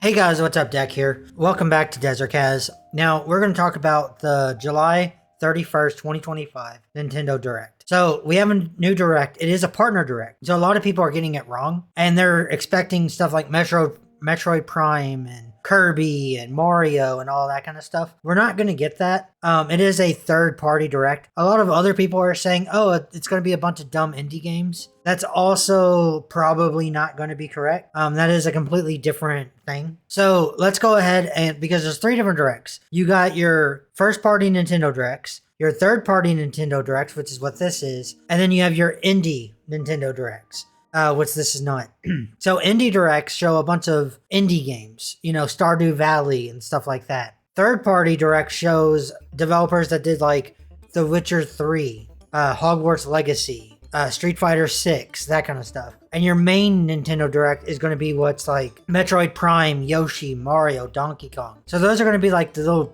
Hey guys, what's up? Deck here. Welcome back to Dezrak. Now, we're going to talk about the July 31st, 2025 Nintendo Direct. So, we have a new Direct. It is a partner Direct. So, a lot of people are getting it wrong. And they're expecting stuff like Metroid Prime and Kirby and Mario and all that kind of stuff. We're not going to get that. It is a third-party Direct. A lot of other people are saying, oh, it's going to be a bunch of dumb indie games. That's also probably not going to be correct. That is a completely different thing. So let's go ahead and, because there's 3 different Directs. You got your first-party Nintendo Directs, your third-party Nintendo Directs, which is what this is, and then you have your indie Nintendo Directs. Which this is not. So indie Directs show a bunch of indie games, you know, Stardew Valley and stuff like that. Third party Direct shows developers that did like The Witcher 3, Hogwarts Legacy, Street Fighter 6, that kind of stuff. And your main Nintendo Direct is going to be what's like Metroid Prime, Yoshi, Mario, Donkey Kong. So those are going to be like the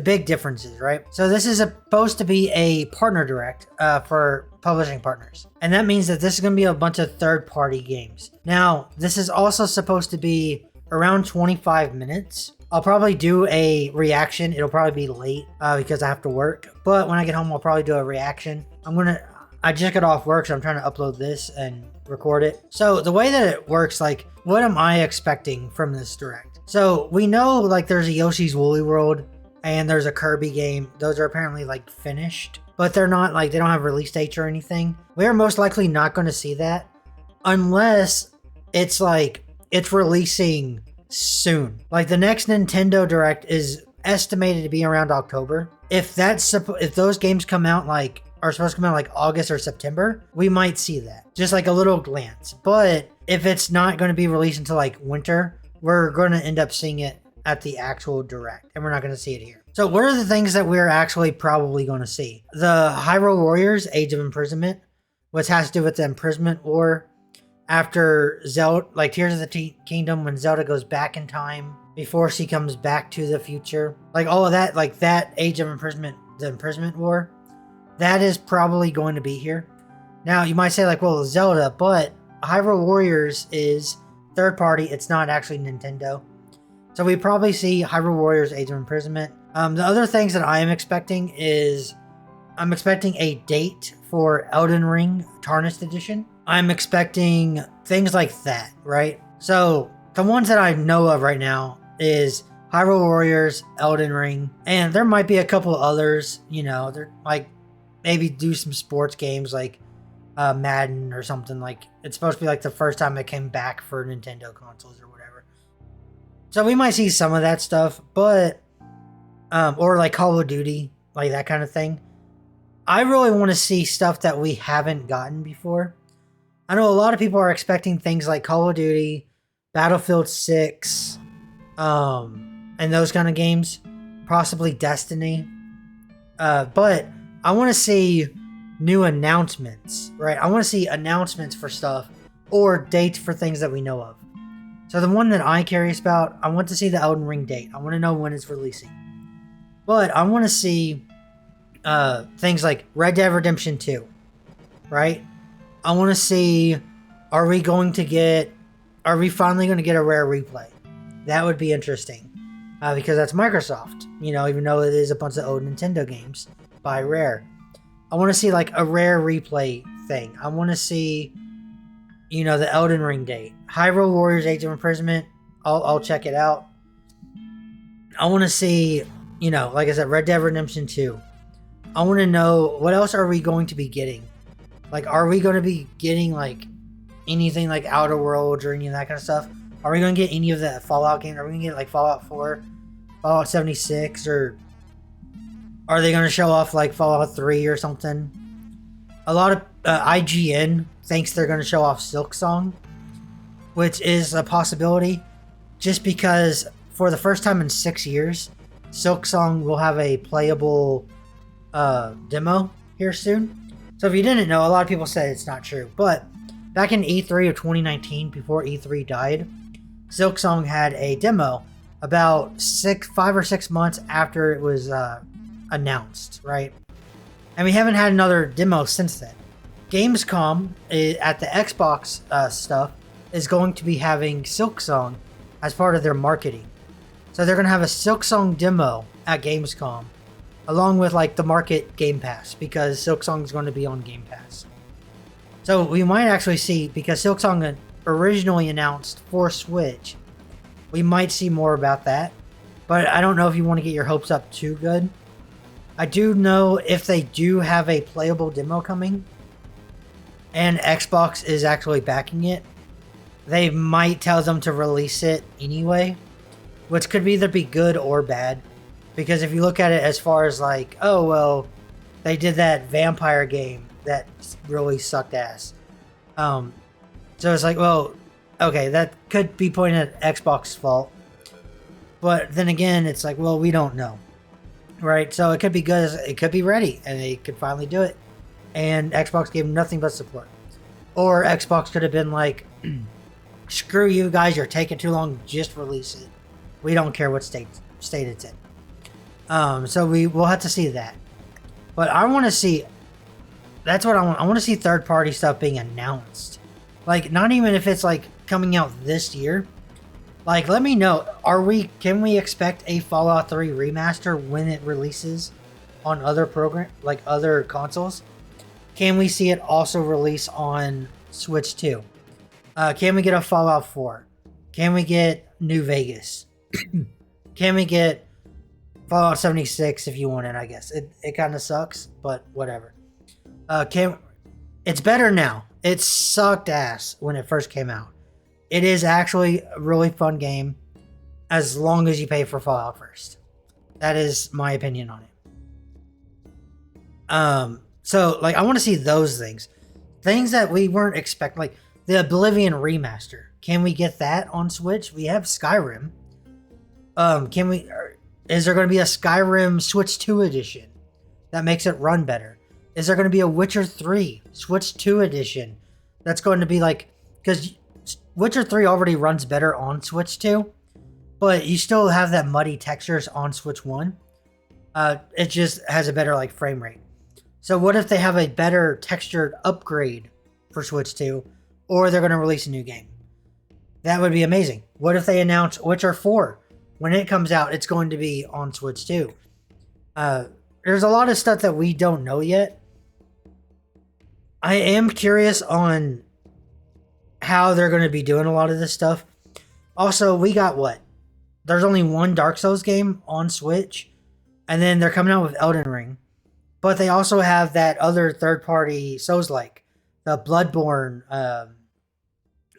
big differences, right? So this is supposed to be a partner Direct for publishing partners. And that means that this is going to be a bunch of third-party games. Now, this is also supposed to be around 25 minutes. I'll probably do a reaction. It'll probably be late because I have to work. But when I get home, I'll probably do a reaction. I just got off work, so I'm trying to upload this and record it. So the way that it works, like, what am I expecting from this Direct? So we know, like, there's a Yoshi's Woolly World and there's a Kirby game. Those are apparently, like, finished. But they're not, like, they don't have release dates or anything. We are most likely not going to see that unless it's, like, it's releasing soon. Like, the next Nintendo Direct is estimated to be around October. If those games come out, like, are supposed to come out, like, August or September, we might see that. Just, like, a little glance. But if it's not going to be released until, like, winter, we're going to end up seeing it at the actual Direct, and we're not going to see it here. So what are the things that we're actually probably going to see? The Hyrule Warriors Age of Imprisonment, which has to do with the imprisonment war after Zelda, like Tears of the Kingdom, when Zelda goes back in time before she comes back to the future. Like all of that, like that Age of Imprisonment, the imprisonment war, that is probably going to be here. Now you might say like, well, Zelda, but Hyrule Warriors is third party. It's not actually Nintendo. So we probably see Hyrule Warriors Age of Imprisonment. The other things that I am expecting is I'm expecting a date for Elden Ring Tarnished Edition. I'm expecting things like that, right? So the ones that I know of right now is Hyrule Warriors, Elden Ring, and there might be a couple others, you know, they're like maybe do some sports games like Madden or something. Like it's supposed to be like the first time it came back for Nintendo consoles or whatever. So we might see some of that stuff, but or like Call of Duty, like that kind of thing. I really want to see stuff that we haven't gotten before. I know a lot of people are expecting things like Call of Duty, Battlefield 6, and those kind of games, possibly Destiny. But I want to see new announcements, right? I want to see announcements for stuff or dates for things that we know of. So the one that I'm curious about, I want to see the Elden Ring date. I want to know when it's releasing. But I want to see things like Red Dead Redemption 2, right? I want to see, are we finally going to get a rare replay? That would be interesting. Because that's Microsoft, you know, even though it is a bunch of old Nintendo games by Rare. I want to see like a rare replay thing. I want to see, you know, the Elden Ring date. Hyrule Warriors Age of Imprisonment, I'll check it out. I want to see, you know, like I said, Red Dead Redemption 2. I want to know, what else are we going to be getting? Like, are we going to be getting, like, anything like Outer Worlds or any of that kind of stuff? Are we going to get any of the Fallout games? Are we going to get, like, Fallout 4, Fallout 76, or are they going to show off, like, Fallout 3 or something? A lot of IGN thinks they're going to show off Silksong, which is a possibility, just because for the first time in 6 years, Silksong will have a playable demo here soon. So if you didn't know, a lot of people said it's not true. But back in E3 of 2019, before E3 died, Silksong had a demo about 5 or 6 months after it was announced, right? And we haven't had another demo since then. Gamescom at the Xbox stuff is going to be having Silksong as part of their marketing. So they're going to have a Silksong demo at Gamescom, along with like the market Game Pass, because Silksong is going to be on Game Pass. So we might actually see, because Silksong originally announced for Switch, we might see more about that. But I don't know if you want to get your hopes up too good. I do know if they do have a playable demo coming, and Xbox is actually backing it, they might tell them to release it anyway, which could either be good or bad. Because if you look at it as far as like, oh, well, they did that vampire game that really sucked ass. So it's like, well, okay, that could be pointed at Xbox's fault. But then again, it's like, well, we don't know. Right? So it could be good, it could be ready, and they could finally do it. And Xbox gave nothing but support. Or Xbox could have been like, screw you guys, you're taking too long, just release it. We don't care what state it's in. So we'll have to see that. But I want to see, that's what I want. I want to see third-party stuff being announced. Like, not even if it's like coming out this year. Like, let me know, can we expect a Fallout 3 remaster when it releases on other other consoles? Can we see it also release on Switch 2? Can we get a Fallout 4? Can we get New Vegas? Can we get Fallout 76 if you want it, I guess. It kind of sucks, but whatever. It's better now. It sucked ass when it first came out. It is actually a really fun game as long as you pay for Fallout first. That is my opinion on it. So, like, I want to see those things. Things that we weren't expecting, like the Oblivion remaster. Can we get that on Switch? We have Skyrim. Is there going to be a Skyrim Switch 2 edition that makes it run better? Is there going to be a Witcher 3 Switch 2 edition that's going to be like, because Witcher 3 already runs better on Switch 2, but you still have that muddy textures on Switch 1. It just has a better like frame rate. So what if they have a better textured upgrade for Switch 2, or they're going to release a new game? That would be amazing. What if they announce Witcher 4? When it comes out, it's going to be on Switch 2. There's a lot of stuff that we don't know yet. I am curious on how they're going to be doing a lot of this stuff. Also, we got what? There's only one Dark Souls game on Switch, and then they're coming out with Elden Ring. But they also have that other third-party Souls-like, the Bloodborne.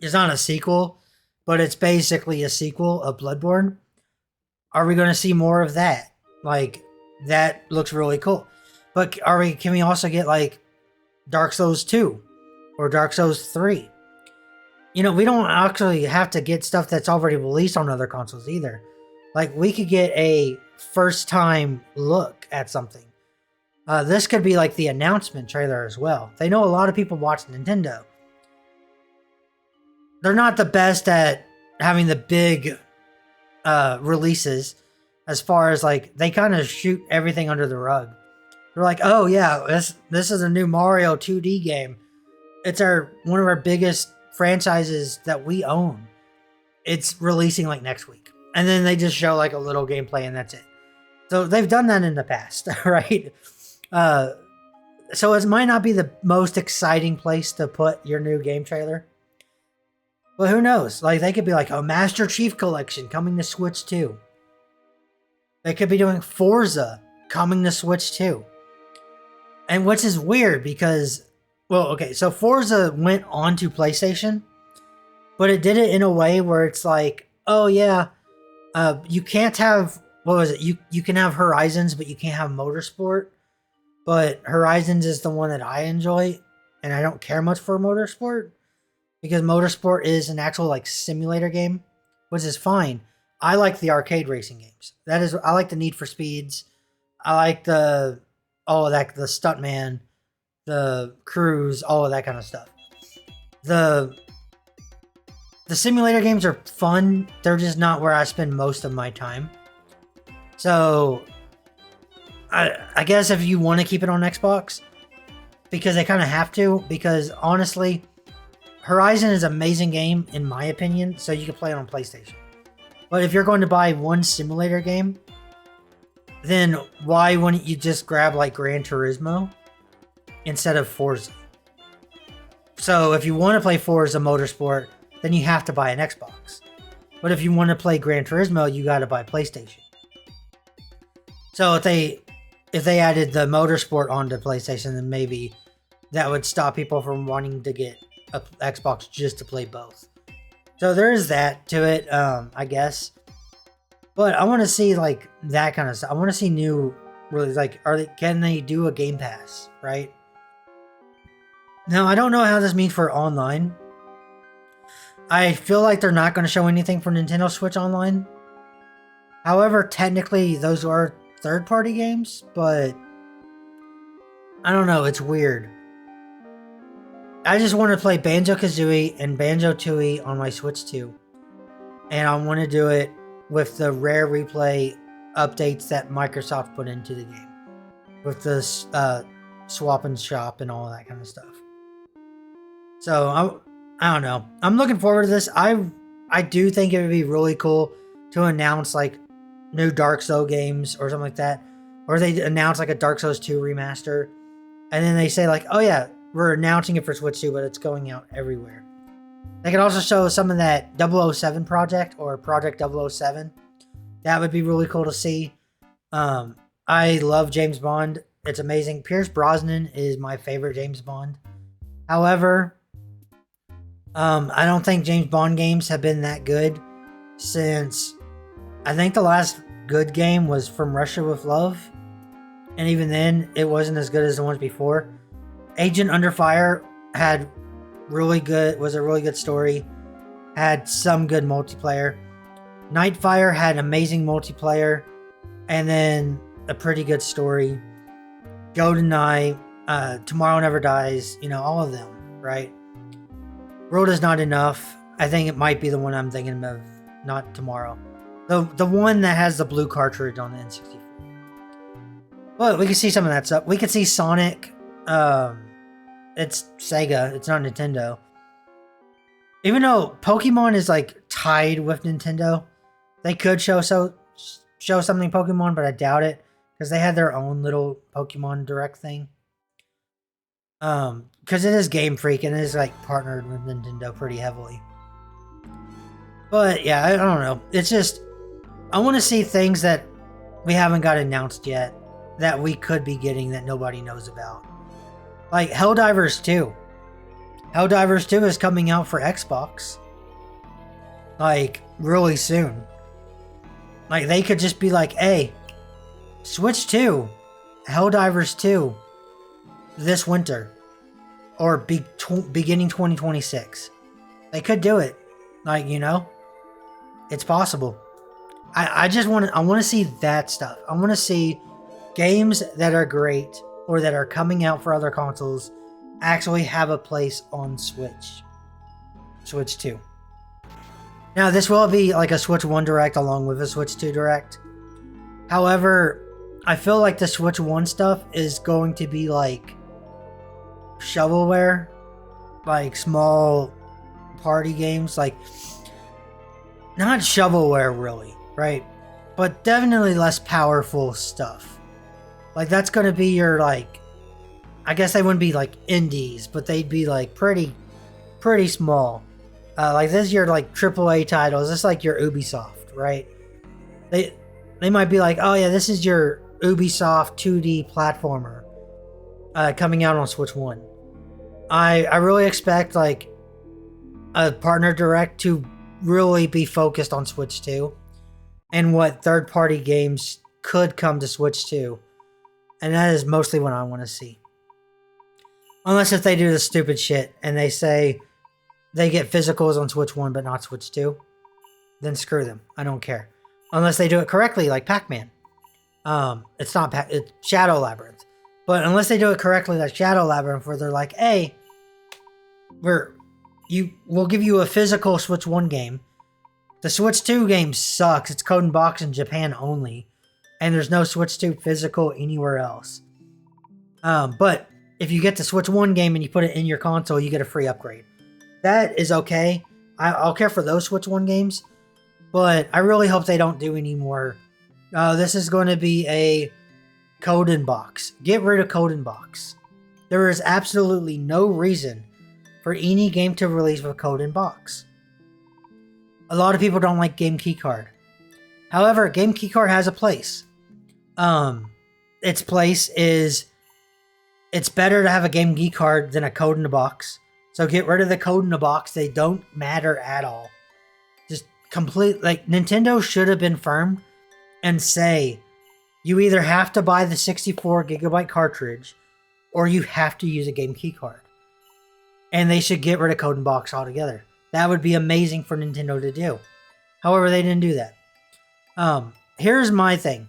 It's not a sequel, but it's basically a sequel of Bloodborne. Are we going to see more of that? Like, that looks really cool. But can we also get like Dark Souls 2 or Dark Souls 3? You know, we don't actually have to get stuff that's already released on other consoles either. Like, we could get a first time look at something. This could be like the announcement trailer as well. They know a lot of people watch Nintendo. They're not the best at having the big releases, as far as like, they kind of shoot everything under the rug. They're like, oh yeah, this is a new Mario 2D game. It's one of our biggest franchises that we own. It's releasing like next week. And then they just show like a little gameplay and that's it. So they've done that in the past, right? So it might not be the most exciting place to put your new game trailer. But who knows? Like, they could be like, a Master Chief Collection coming to Switch 2. They could be doing Forza coming to Switch 2. And which is weird because, well, okay, so Forza went on to PlayStation, but it did it in a way where it's like, oh yeah, you can't have, what was it? You can have Horizons, but you can't have Motorsport. But Horizons is the one that I enjoy, and I don't care much for Motorsport, because Motorsport is an actual like simulator game, which is fine. I like the arcade racing games. I like the Need for Speeds. I like the Stuntman, the Cruise, all of that kind of stuff. The simulator games are fun. They're just not where I spend most of my time. So I guess if you want to keep it on Xbox, because they kind of have to, because honestly, Horizon is an amazing game in my opinion, so you can play it on PlayStation. But if you're going to buy one simulator game, then why wouldn't you just grab like Gran Turismo instead of Forza? So if you want to play Forza Motorsport, then you have to buy an Xbox. But if you want to play Gran Turismo, you got to buy PlayStation. So if they added the Motorsport onto PlayStation, then maybe that would stop people from wanting to get an Xbox just to play both. So there is that to it, I guess. But I want to see like that kind of stuff. I want to see new, really, like, can they do a Game Pass, right? Now I don't know how this means for online. I feel like they're not going to show anything for Nintendo Switch Online. However, technically those are third-party games, but I don't know, it's weird. I just want to play Banjo-Kazooie and Banjo-Tooie on my Switch 2. And I want to do it with the Rare Replay updates that Microsoft put into the game. With the swap and shop and all that kind of stuff. So, I don't know. I'm looking forward to this. I do think it would be really cool to announce like new Dark Souls games or something like that. Or they announce like a Dark Souls 2 remaster. And then they say like, oh yeah, we're announcing it for Switch 2, but it's going out everywhere. They could also show some of that 007 project or Project 007. That would be really cool to see. I love James Bond. It's amazing. Pierce Brosnan is my favorite James Bond. However, I don't think James Bond games have been that good since I think the last good game was From Russia with Love. And even then, it wasn't as good as the ones before. Agent Under Fire was a really good story. Had some good multiplayer. Nightfire had amazing multiplayer. And then a pretty good story. GoldenEye, Tomorrow Never Dies, all of them, right? World Is Not Enough. I think it might be the one I'm thinking of, not Tomorrow. The one that has the blue cartridge on the N64. Well, we can see some of that stuff. We could see Sonic. It's Sega. It's not Nintendo. Even though Pokemon is like tied with Nintendo, they could show something Pokemon, but I doubt it because they had their own little Pokemon Direct thing. Because it is Game Freak and it is like partnered with Nintendo pretty heavily. But yeah, I don't know. It's just I want to see things that we haven't got announced yet that we could be getting that nobody knows about. Like Helldivers 2. Helldivers 2 is coming out for Xbox. Like really soon. Like they could just be like, hey, Switch 2, Helldivers 2 this winter. Or beginning 2026. They could do it. Like, it's possible. I want to see that stuff. I want to see games that are great or that are coming out for other consoles actually have a place on Switch. Switch 2. Now, this will be like a Switch 1 Direct along with a Switch 2 Direct. However, I feel like the Switch 1 stuff is going to be like shovelware, like small party games, like not shovelware really, right? But definitely less powerful stuff. Like that's gonna be your like, I guess they wouldn't be like indies, but they'd be like pretty small. Like this is your like AAA titles. This is like your Ubisoft, right? They might be like, oh yeah, this is your Ubisoft 2D platformer coming out on Switch 1. I really expect like a partner direct to really be focused on Switch 2 and what third-party games could come to Switch 2. And that is mostly what I want to see. Unless if they do the stupid shit and they say they get physicals on Switch 1 but not Switch 2, then screw them. I don't care. Unless they do it correctly like Pac-Man. It's Shadow Labyrinth. But unless they do it correctly like Shadow Labyrinth where they're like, hey, we'll give you a physical Switch 1 game. The Switch 2 game sucks. It's Code and Box in Japan only. And there's no Switch 2 physical anywhere else. But if you get the Switch 1 game and you put it in your console, you get a free upgrade. That is okay. I'll care for those Switch 1 games. But I really hope they don't do any more. This is going to be a code in box. Get rid of code in box. There is absolutely no reason for any game to release with code in box. A lot of people don't like game keycard. However, game keycard has a place. Its place is, it's better to have a game keycard than a code in the box. So get rid of the code in the box. They don't matter at all. Just complete, like, Nintendo should have been firm and say, you either have to buy the 64 gigabyte cartridge or you have to use a game keycard. And they should get rid of code in box altogether. That would be amazing for Nintendo to do. However, they didn't do that. Here's my thing.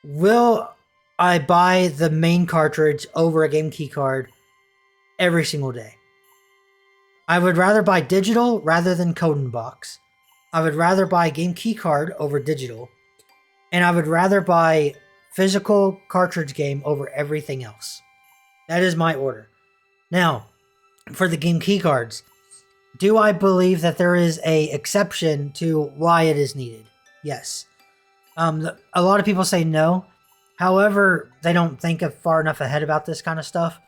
Will I buy the main cartridge over a game keycard every single day? I would rather buy digital rather than code in box. I would rather buy game keycard over digital. And I would rather buy physical cartridge game over everything else. That is my order. Now, for the game keycards, do I believe that there is a exception to why it is needed? Yes. A lot of people say no. However, they don't think of far enough ahead about this kind of stuff.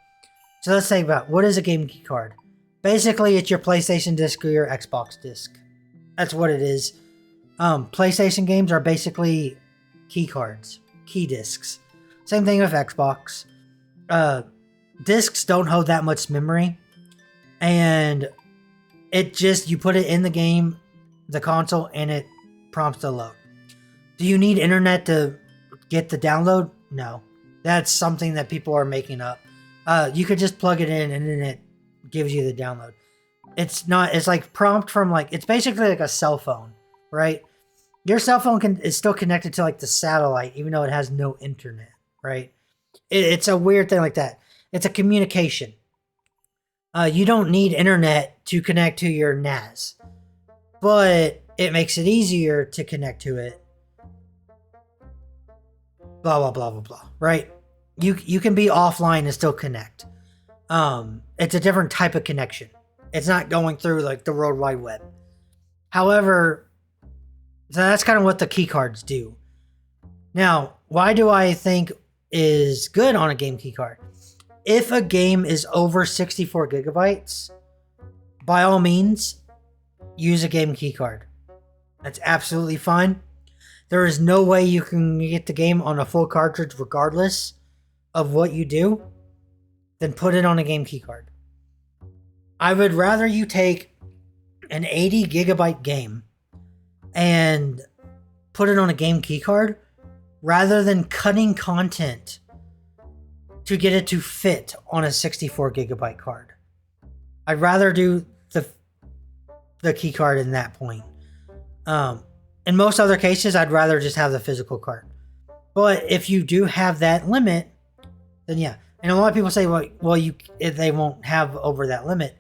So let's say about what is a game keycard? Basically, it's your PlayStation disc or your Xbox disc. That's what it is. PlayStation games are basically key cards, key discs. Same thing with Xbox. Discs don't hold that much memory. And it just, you put it in the game, the console, and it prompts to load. Do you need internet to get the download? No. That's something that people are making up. You could just plug it in and then it gives you the download. It's like prompt from like, it's basically like a cell phone, right? Your cell phone is still connected to like the satellite, even though it has no internet, right? It's a weird thing like that. It's a communication. You don't need internet to connect to your NAS, but it makes it easier to connect to it. Blah, blah, blah, blah, blah, right? You can be offline and still connect. It's a different type of connection. It's not going through like the World Wide Web. However, so that's kind of what the key cards do. Now, why do I think is good on a game key card? If a game is over 64 gigabytes, by all means, use a game key card. That's absolutely fine. There is no way you can get the game on a full cartridge regardless of what you do, then put it on a game key card. I would rather you take an 80 gigabyte game and put it on a game key card rather than cutting content to get it to fit on a 64 gigabyte card. I'd rather do the key card in that point. In most other cases, I'd rather just have the physical card. But if you do have that limit, then yeah. And a lot of people say, well, they won't have over that limit.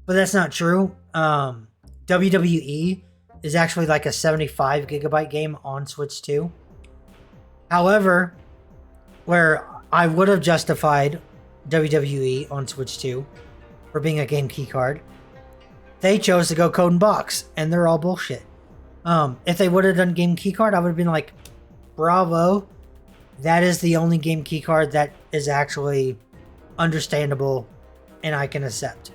But that's not true. WWE is actually like a 75 gigabyte game on Switch 2. However, where I would have justified WWE on Switch 2 for being a game key card, they chose to go code and box, and they're all bullshit. If they would have done game key card, I would have been like, bravo. That is the only game key card that is actually understandable and I can accept.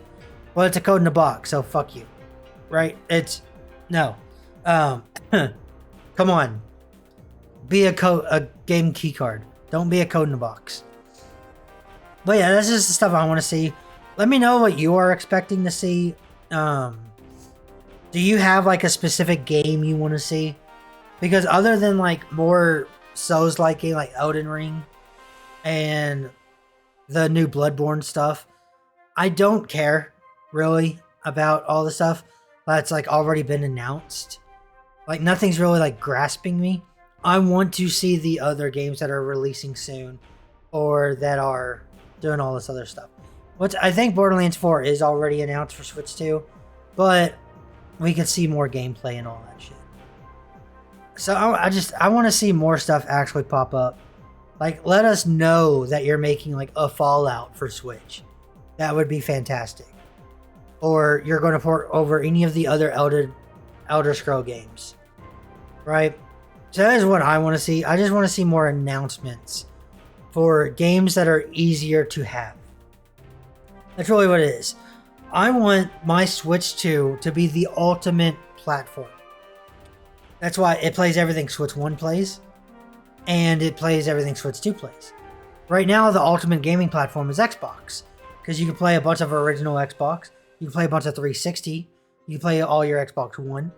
Well, it's a code in a box, so fuck you. Right? No. Come on. Be a game key card. Don't be a code in a box. But yeah, that's just the stuff I want to see. Let me know what you are expecting to see. Do you have like a specific game you want to see? Because other than like more Souls-like game like Elden Ring and the new Bloodborne stuff, I don't care really about all the stuff that's like already been announced. Like nothing's really like grasping me. I want to see the other games that are releasing soon or that are doing all this other stuff. I think Borderlands 4 is already announced for Switch 2, but we can see more gameplay and all that shit. So I want to see more stuff actually pop up. Like, let us know that you're making like a Fallout for Switch. That would be fantastic. Or you're going to port over any of the other Elder Scroll games, right? So that is what I want to see. I just want to see more announcements for games that are easier to have. That's really what it is. I want my Switch 2 to be the ultimate platform. That's why it plays everything Switch 1 plays, and it plays everything Switch 2 plays. Right now, the ultimate gaming platform is Xbox, because you can play a bunch of original Xbox, you can play a bunch of 360, you can play all your Xbox One,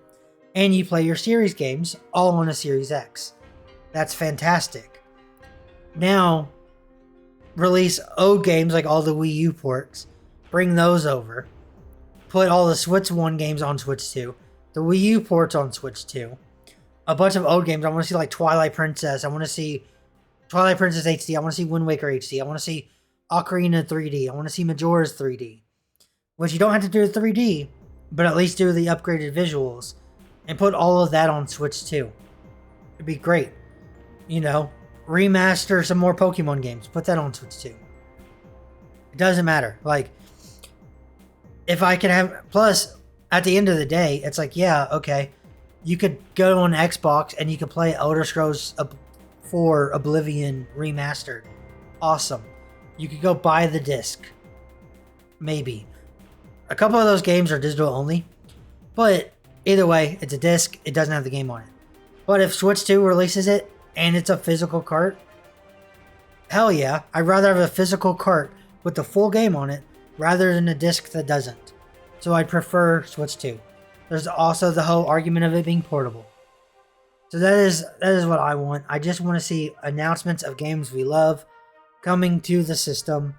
and you play your Series games all on a Series X. That's fantastic. Now, release old games like all the Wii U ports, bring those over, put all the Switch 1 games on Switch 2, the Wii U ports on Switch 2, a bunch of old games. I want to see like Twilight Princess, I want to see Twilight Princess HD, I want to see Wind Waker HD, I want to see Ocarina 3D, I want to see Majora's 3D. Which you don't have to do 3D, but at least do the upgraded visuals and put all of that on Switch 2. It'd be great. You know, remaster some more Pokemon games, put that on Switch 2. It doesn't matter. Like, if I can have, plus at the end of the day, it's like, yeah, okay, you could go on Xbox and you could play Elder Scrolls 4 Oblivion Remastered. Awesome. You could go buy the disc. Maybe. A couple of those games are digital only, but either way, it's a disc, it doesn't have the game on it. But if Switch 2 releases it, and it's a physical cart, hell yeah, I'd rather have a physical cart with the full game on it, rather than a disc that doesn't. So I'd prefer Switch 2. There's also the whole argument of it being portable. So that is what I want. I just want to see announcements of games we love coming to the system,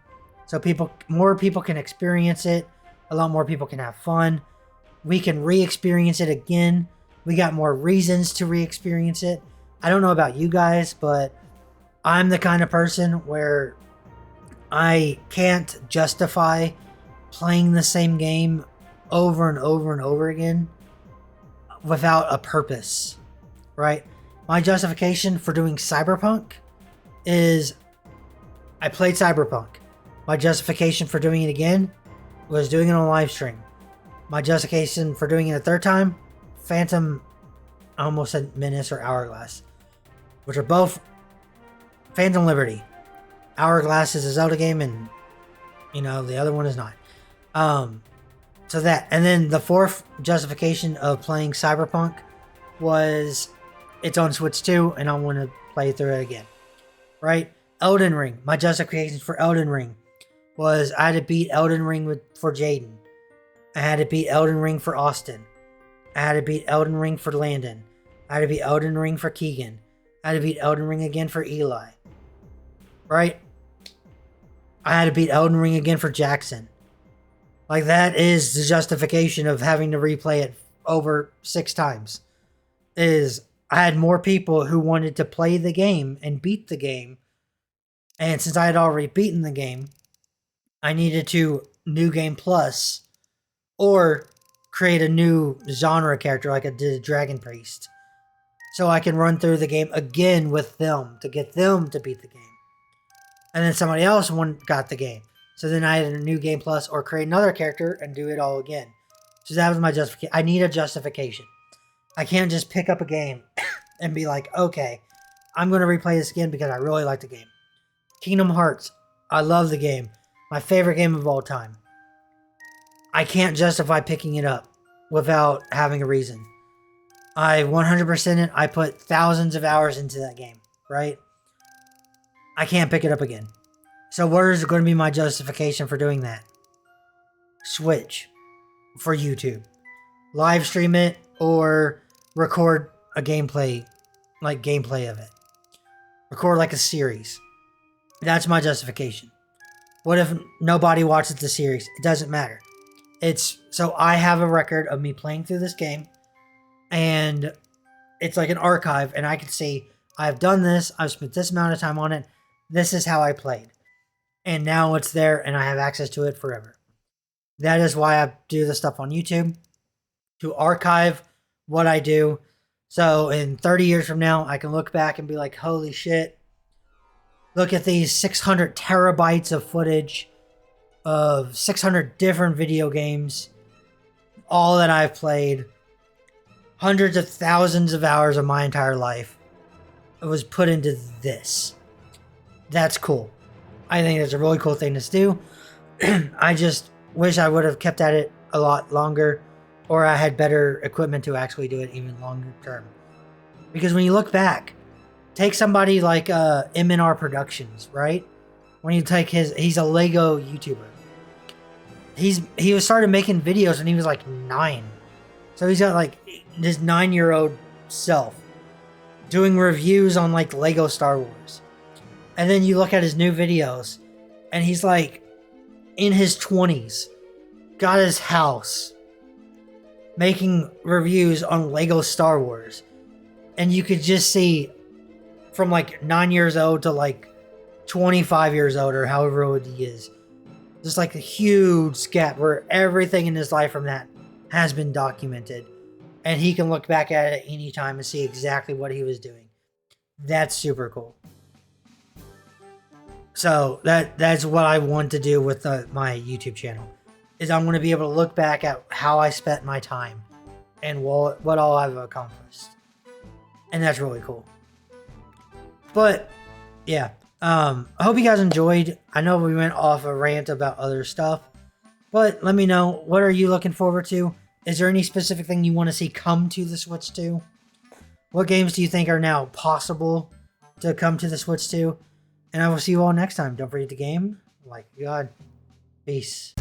so more people can experience it. A lot more people can have fun. We can re-experience it again. We got more reasons to re-experience it. I don't know about you guys, but I'm the kind of person where I can't justify playing the same game over and over and over again without a purpose, right? My justification for doing Cyberpunk is I played Cyberpunk. My justification for doing it again was doing it on Livestream. My justification for doing it a third time, Phantom, I almost said Menace or Hourglass, which are both Phantom Liberty. Hourglass is a Zelda game, and you know the other one is not. So that, and then the fourth justification of playing Cyberpunk was it's on Switch 2, and I want to play through it again. Right? Elden Ring. My justification for Elden Ring was I had to beat Elden Ring for Jaden. I had to beat Elden Ring for Austin. I had to beat Elden Ring for Landon. I had to beat Elden Ring for Keegan. I had to beat Elden Ring again for Eli. Right? I had to beat Elden Ring again for Jackson. Like, that is the justification of having to replay it over 6 times. Is I had more people who wanted to play the game and beat the game. And since I had already beaten the game, I needed to New Game Plus or create a new genre character like I did Dragon Priest. So I can run through the game again with them to get them to beat the game. And then somebody else got the game. So then I had a New Game Plus or create another character and do it all again. So that was my justification. I need a justification. I can't just pick up a game and be like, okay, I'm going to replay this again because I really like the game. Kingdom Hearts. I love the game. My favorite game of all time. I can't justify picking it up without having a reason. I 100% it. I put thousands of hours into that game, right? I can't pick it up again. So what is going to be my justification for doing that? Switch for YouTube. Live stream it or record a gameplay of it. Record like a series. That's my justification. What if nobody watches the series? It doesn't matter. It's so I have a record of me playing through this game, and it's like an archive, and I can see I've done this, I've spent this amount of time on it, this is how I played. And now it's there, and I have access to it forever. That is why I do the stuff on YouTube, to archive what I do. So in 30 years from now, I can look back and be like, holy shit, look at these 600 terabytes of footage of 600 different video games, all that I've played. hundreds of thousands of hours of my entire life was put into this. That's cool. I think it's a really cool thing to do. I just wish I would have kept at it a lot longer, or I had better equipment to actually do it even longer term. Because when you look back, take somebody like M&R Productions, right? When you take he's a Lego YouTuber. He was started making videos when he was like 9. So he's got like this 9-year-old self doing reviews on like Lego Star Wars. And then you look at his new videos and he's like in his 20s, got his house, making reviews on Lego Star Wars. And you could just see from like 9 years old to like 25 years old or however old he is. Just like a huge gap where everything in his life from that has been documented. And he can look back at it any time and see exactly what he was doing. That's super cool. So that's what I want to do with my YouTube channel. Is I'm going to be able to look back at how I spent my time and what all I've accomplished. And that's really cool. But yeah, I hope you guys enjoyed. I know we went off a rant about other stuff, but let me know, what are you looking forward to? Is there any specific thing you want to see come to the Switch 2? What games do you think are now possible to come to the Switch 2? And I will see you all next time. Don't forget to game like God. Peace.